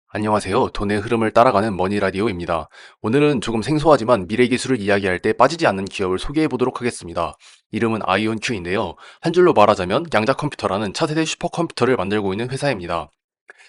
안녕하세요. 돈의 흐름을 따라가는 머니라디오입니다. 오늘은 조금 생소하지만 미래 기술을 이야기할 때 빠지지 않는 기업을 소개해 보도록 하겠습니다. 이름은 아이온큐인데요. 한 줄로 말하자면 양자 컴퓨터라는 차세대 슈퍼컴퓨터를 만들고 있는 회사입니다.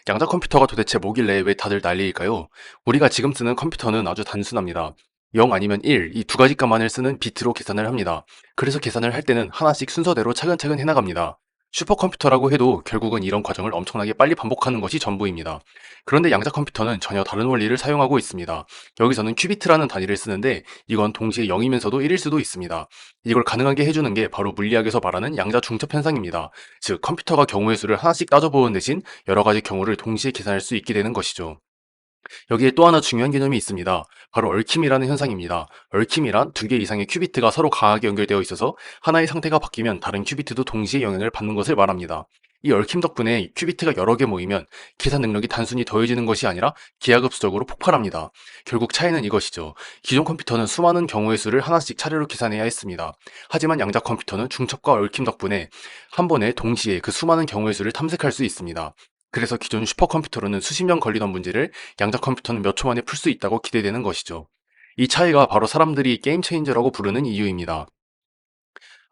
양자 컴퓨터가 도대체 뭐길래 왜 다들 난리일까요? 우리가 지금 쓰는 컴퓨터는 아주 단순합니다. 0 아니면 1, 이 두 가지 값만을 쓰는 비트로 계산을 합니다. 그래서 계산을 할 때는 하나씩 순서대로 차근차근 해나갑니다. 슈퍼컴퓨터라고 해도 결국은 이런 과정을 엄청나게 빨리 반복하는 것이 전부입니다. 그런데 양자 컴퓨터는 전혀 다른 원리를 사용하고 있습니다. 여기서는 큐비트라는 단위를 쓰는데 이건 동시에 0이면서도 1일 수도 있습니다. 이걸 가능하게 해주는 게 바로 물리학에서 말하는 양자 중첩 현상입니다. 즉 컴퓨터가 경우의 수를 하나씩 따져보는 대신 여러 가지 경우를 동시에 계산할 수 있게 되는 것이죠. 여기에 또 하나 중요한 개념이 있습니다. 바로 얽힘이라는 현상입니다. 얽힘이란 두 개 이상의 큐비트가 서로 강하게 연결되어 있어서 하나의 상태가 바뀌면 다른 큐비트도 동시에 영향을 받는 것을 말합니다. 이 얽힘 덕분에 큐비트가 여러 개 모이면 계산 능력이 단순히 더해지는 것이 아니라 기하급수적으로 폭발합니다. 결국 차이는 이것이죠. 기존 컴퓨터는 수많은 경우의 수를 하나씩 차례로 계산해야 했습니다. 하지만 양자 컴퓨터는 중첩과 얽힘 덕분에 한 번에 동시에 그 수많은 경우의 수를 탐색할 수 있습니다. 그래서 기존 슈퍼컴퓨터로는 수십 년 걸리던 문제를 양자 컴퓨터는 몇 초 만에 풀 수 있다고 기대되는 것이죠. 이 차이가 바로 사람들이 게임 체인저라고 부르는 이유입니다.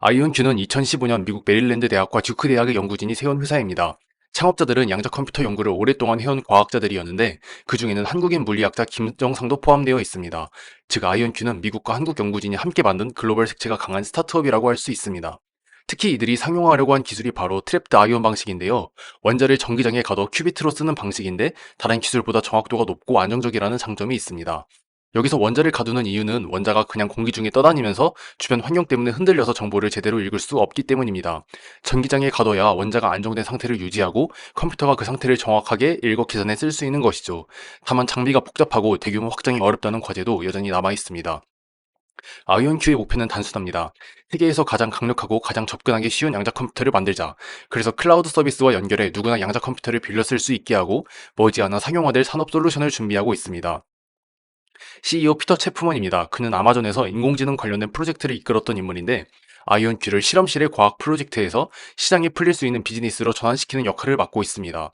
아이온큐는 2015년 미국 메릴랜드 대학과 듀크 대학의 연구진이 세운 회사입니다. 창업자들은 양자 컴퓨터 연구를 오랫동안 해온 과학자들이었는데 그 중에는 한국인 물리학자 김정상도 포함되어 있습니다. 즉 아이온큐는 미국과 한국 연구진이 함께 만든 글로벌 색채가 강한 스타트업이라고 할 수 있습니다. 특히 이들이 상용화하려고 한 기술이 바로 트랩드 아이온 방식인데요. 원자를 전기장에 가둬 큐비트로 쓰는 방식인데 다른 기술보다 정확도가 높고 안정적이라는 장점이 있습니다. 여기서 원자를 가두는 이유는 원자가 그냥 공기 중에 떠다니면서 주변 환경 때문에 흔들려서 정보를 제대로 읽을 수 없기 때문입니다. 전기장에 가둬야 원자가 안정된 상태를 유지하고 컴퓨터가 그 상태를 정확하게 읽어 계산해 쓸 수 있는 것이죠. 다만 장비가 복잡하고 대규모 확장이 어렵다는 과제도 여전히 남아 있습니다. 아이온큐의 목표는 단순합니다. 세계에서 가장 강력하고 가장 접근하기 쉬운 양자 컴퓨터를 만들자. 그래서 클라우드 서비스와 연결해 누구나 양자 컴퓨터를 빌려 쓸 수 있게 하고 머지않아 상용화될 산업 솔루션을 준비하고 있습니다. CEO 피터 체프먼입니다. 그는 아마존에서 인공지능 관련된 프로젝트를 이끌었던 인물인데 아이온큐를 실험실의 과학 프로젝트에서 시장에 풀릴 수 있는 비즈니스로 전환시키는 역할을 맡고 있습니다.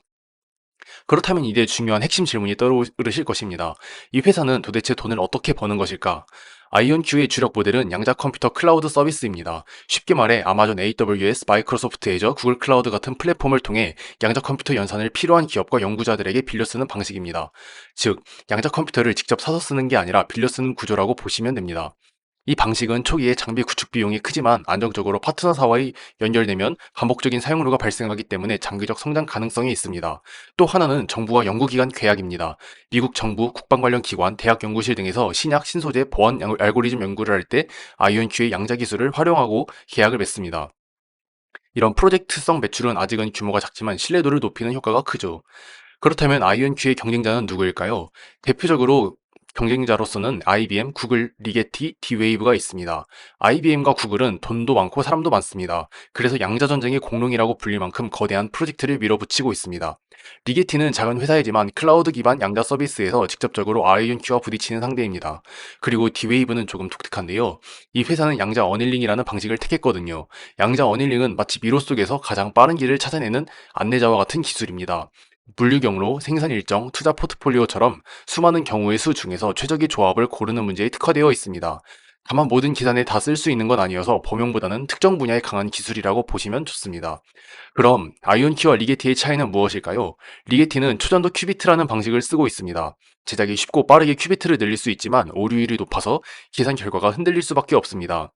그렇다면 이제 중요한 핵심 질문이 떠오르실 것입니다. 이 회사는 도대체 돈을 어떻게 버는 것일까? 아이온큐의 주력 모델은 양자 컴퓨터 클라우드 서비스입니다. 쉽게 말해 아마존 AWS, 마이크로소프트 애저, 구글 클라우드 같은 플랫폼을 통해 양자 컴퓨터 연산을 필요한 기업과 연구자들에게 빌려 쓰는 방식입니다. 즉, 양자 컴퓨터를 직접 사서 쓰는 게 아니라 빌려 쓰는 구조라고 보시면 됩니다. 이 방식은 초기에 장비 구축 비용이 크지만 안정적으로 파트너사와의 연결되면 반복적인 사용료가 발생하기 때문에 장기적 성장 가능성이 있습니다. 또 하나는 정부와 연구기관 계약입니다. 미국 정부, 국방 관련 기관, 대학 연구실 등에서 신약, 신소재, 보안 알고리즘 연구를 할 때 아이온큐의 양자 기술을 활용하고 계약을 맺습니다. 이런 프로젝트성 매출은 아직은 규모가 작지만 신뢰도를 높이는 효과가 크죠. 그렇다면 아이온큐의 경쟁자는 누구일까요? 대표적으로 경쟁자로서는 IBM, 구글, 리게티, D-Wave가 있습니다. IBM과 구글은 돈도 많고 사람도 많습니다. 그래서 양자전쟁의 공룡이라고 불릴 만큼 거대한 프로젝트를 밀어붙이고 있습니다. 리게티는 작은 회사이지만 클라우드 기반 양자 서비스에서 직접적으로 아이온큐와 부딪히는 상대입니다. 그리고 D-Wave는 조금 독특한데요. 이 회사는 양자 어닐링이라는 방식을 택했거든요. 양자 어닐링은 마치 미로 속에서 가장 빠른 길을 찾아내는 안내자와 같은 기술입니다. 물류 경로, 생산 일정, 투자 포트폴리오처럼 수많은 경우의 수 중에서 최적의 조합을 고르는 문제에 특화되어 있습니다. 다만 모든 기산에 다 쓸 수 있는 건 아니어서 범용보다는 특정 분야에 강한 기술이라고 보시면 좋습니다. 그럼 아이온키와 리게티의 차이는 무엇일까요? 리게티는 초전도 큐비트라는 방식을 쓰고 있습니다. 제작이 쉽고 빠르게 큐비트를 늘릴 수 있지만 오류율이 높아서 계산 결과가 흔들릴 수밖에 없습니다.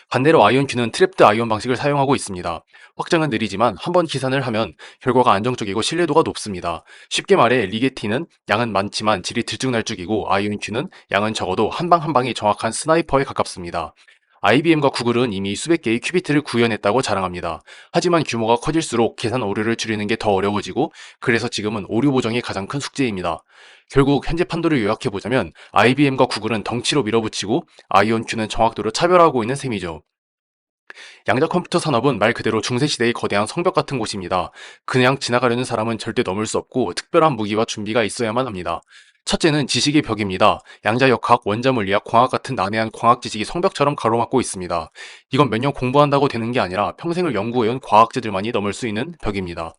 반대로 아이온큐는 트랩드 아이온 방식을 사용하고 있습니다. 확장은 느리지만 한번 계산을 하면 결과가 안정적이고 신뢰도가 높습니다. 쉽게 말해 리게티는 양은 많지만 질이 들쭉날쭉이고 아이온큐는 양은 적어도 한 방 한 방이 정확한 스나이퍼에 가깝습니다. IBM과 구글은 이미 수백 개의 큐비트를 구현했다고 자랑합니다. 하지만 규모가 커질수록 계산 오류를 줄이는 게 더 어려워지고 그래서 지금은 오류 보정이 가장 큰 숙제입니다. 결국 현재 판도를 요약해보자면 IBM과 구글은 덩치로 밀어붙이고 아이온큐는 정확도로 차별화하고 있는 셈이죠. 양자 컴퓨터 산업은 말 그대로 중세시대의 거대한 성벽 같은 곳입니다. 그냥 지나가려는 사람은 절대 넘을 수 없고 특별한 무기와 준비가 있어야만 합니다. 첫째는 지식의 벽입니다. 양자역학, 원자물리학, 광학 같은 난해한 광학 지식이 성벽처럼 가로막고 있습니다. 이건 몇 년 공부한다고 되는 게 아니라 평생을 연구해온 과학자들만이 넘을 수 있는 벽입니다.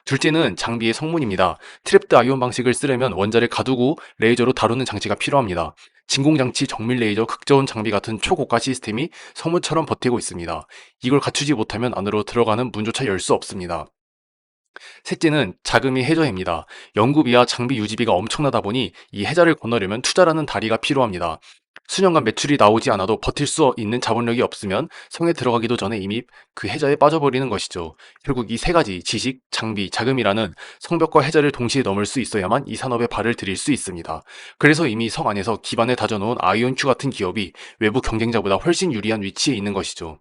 둘째는 장비의 성문입니다. 트랩드 아이온 방식을 쓰려면 원자를 가두고 레이저로 다루는 장치가 필요합니다. 진공장치, 정밀 레이저, 극저온 장비 같은 초고가 시스템이 성문처럼 버티고 있습니다. 이걸 갖추지 못하면 안으로 들어가는 문조차 열 수 없습니다. 셋째는 자금이 해저입니다. 연구비와 장비 유지비가 엄청나다 보니 이 해자를 건너려면 투자라는 다리가 필요합니다. 수년간 매출이 나오지 않아도 버틸 수 있는 자본력이 없으면 성에 들어가기도 전에 이미 그 해자에 빠져버리는 것이죠. 결국 이 세 가지 지식, 장비, 자금이라는 성벽과 해자를 동시에 넘을 수 있어야만 이 산업에 발을 들일 수 있습니다. 그래서 이미 성 안에서 기반을 다져놓은 아이온큐 같은 기업이 외부 경쟁자보다 훨씬 유리한 위치에 있는 것이죠.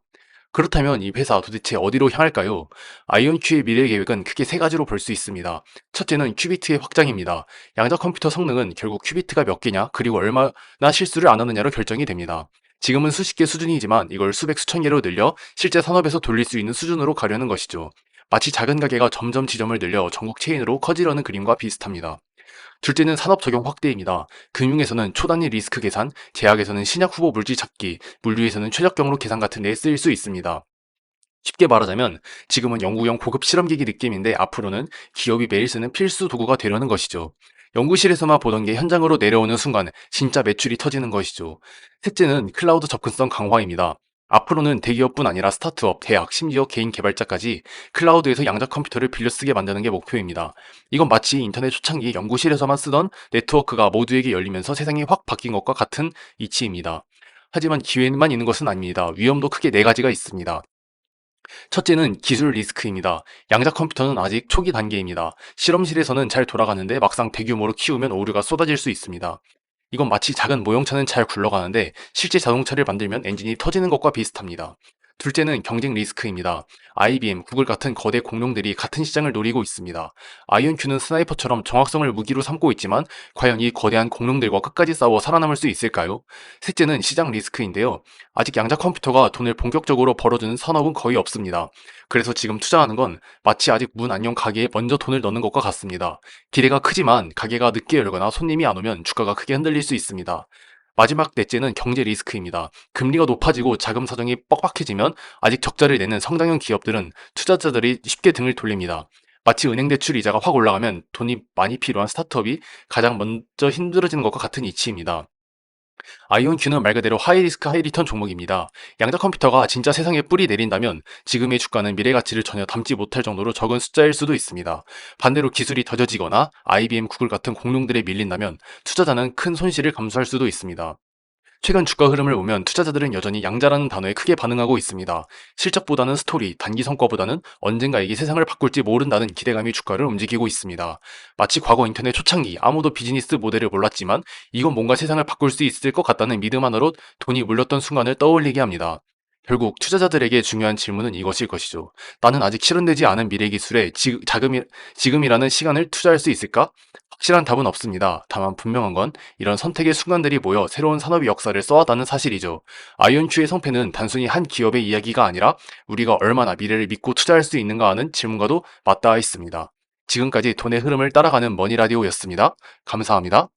그렇다면 이 회사 도대체 어디로 향할까요? 아이온큐의 미래 계획은 크게 세 가지로 볼 수 있습니다. 첫째는 큐비트의 확장입니다. 양자 컴퓨터 성능은 결국 큐비트가 몇 개냐, 그리고 얼마나 실수를 안 하느냐로 결정이 됩니다. 지금은 수십 개 수준이지만 이걸 수백 수천 개로 늘려 실제 산업에서 돌릴 수 있는 수준으로 가려는 것이죠. 마치 작은 가게가 점점 지점을 늘려 전국 체인으로 커지려는 그림과 비슷합니다. 둘째는 산업 적용 확대입니다. 금융에서는 초단위 리스크 계산, 제약에서는 신약 후보 물질 찾기, 물류에서는 최적 경로 계산 같은 데 쓰일 수 있습니다. 쉽게 말하자면 지금은 연구용 고급 실험기기 느낌인데 앞으로는 기업이 매일 쓰는 필수 도구가 되려는 것이죠. 연구실에서만 보던 게 현장으로 내려오는 순간 진짜 매출이 터지는 것이죠. 셋째는 클라우드 접근성 강화입니다. 앞으로는 대기업뿐 아니라 스타트업, 대학, 심지어 개인 개발자까지 클라우드에서 양자 컴퓨터를 빌려 쓰게 만드는 게 목표입니다. 이건 마치 인터넷 초창기 연구실에서만 쓰던 네트워크가 모두에게 열리면서 세상이 확 바뀐 것과 같은 이치입니다. 하지만 기회만 있는 것은 아닙니다. 위험도 크게 네 가지가 있습니다. 첫째는 기술 리스크입니다. 양자 컴퓨터는 아직 초기 단계입니다. 실험실에서는 잘 돌아가는데 막상 대규모로 키우면 오류가 쏟아질 수 있습니다. 이건 마치 작은 모형차는 잘 굴러가는데 실제 자동차를 만들면 엔진이 터지는 것과 비슷합니다. 둘째는 경쟁 리스크입니다. IBM, 구글 같은 거대 공룡들이 같은 시장을 노리고 있습니다. 아이온큐는 스나이퍼처럼 정확성을 무기로 삼고 있지만 과연 이 거대한 공룡들과 끝까지 싸워 살아남을 수 있을까요? 셋째는 시장 리스크인데요. 아직 양자 컴퓨터가 돈을 본격적으로 벌어주는 산업은 거의 없습니다. 그래서 지금 투자하는 건 마치 아직 문 안 연 가게에 먼저 돈을 넣는 것과 같습니다. 기대가 크지만 가게가 늦게 열거나 손님이 안 오면 주가가 크게 흔들릴 수 있습니다. 마지막 넷째는 경제 리스크입니다. 금리가 높아지고 자금 사정이 뻑뻑해지면 아직 적자를 내는 성장형 기업들은 투자자들이 쉽게 등을 돌립니다. 마치 은행 대출 이자가 확 올라가면 돈이 많이 필요한 스타트업이 가장 먼저 힘들어지는 것과 같은 이치입니다. 아이온큐는 말 그대로 하이리스크 하이리턴 종목입니다. 양자 컴퓨터가 진짜 세상에 뿌리 내린다면 지금의 주가는 미래 가치를 전혀 담지 못할 정도로 적은 숫자일 수도 있습니다. 반대로 기술이 더뎌지거나 IBM, 구글 같은 공룡들에 밀린다면 투자자는 큰 손실을 감수할 수도 있습니다. 최근 주가 흐름을 보면 투자자들은 여전히 양자라는 단어에 크게 반응하고 있습니다. 실적보다는 스토리, 단기 성과보다는 언젠가 이게 세상을 바꿀지 모른다는 기대감이 주가를 움직이고 있습니다. 마치 과거 인터넷 초창기 아무도 비즈니스 모델을 몰랐지만 이건 뭔가 세상을 바꿀 수 있을 것 같다는 믿음 하나로 돈이 물렸던 순간을 떠올리게 합니다. 결국 투자자들에게 중요한 질문은 이것일 것이죠. 나는 아직 실현되지 않은 미래 기술에 지금이라는 시간을 투자할 수 있을까? 확실한 답은 없습니다. 다만 분명한 건 이런 선택의 순간들이 모여 새로운 산업의 역사를 써왔다는 사실이죠. 아이온큐의 성패는 단순히 한 기업의 이야기가 아니라 우리가 얼마나 미래를 믿고 투자할 수 있는가 하는 질문과도 맞닿아 있습니다. 지금까지 돈의 흐름을 따라가는 머니라디오였습니다. 감사합니다.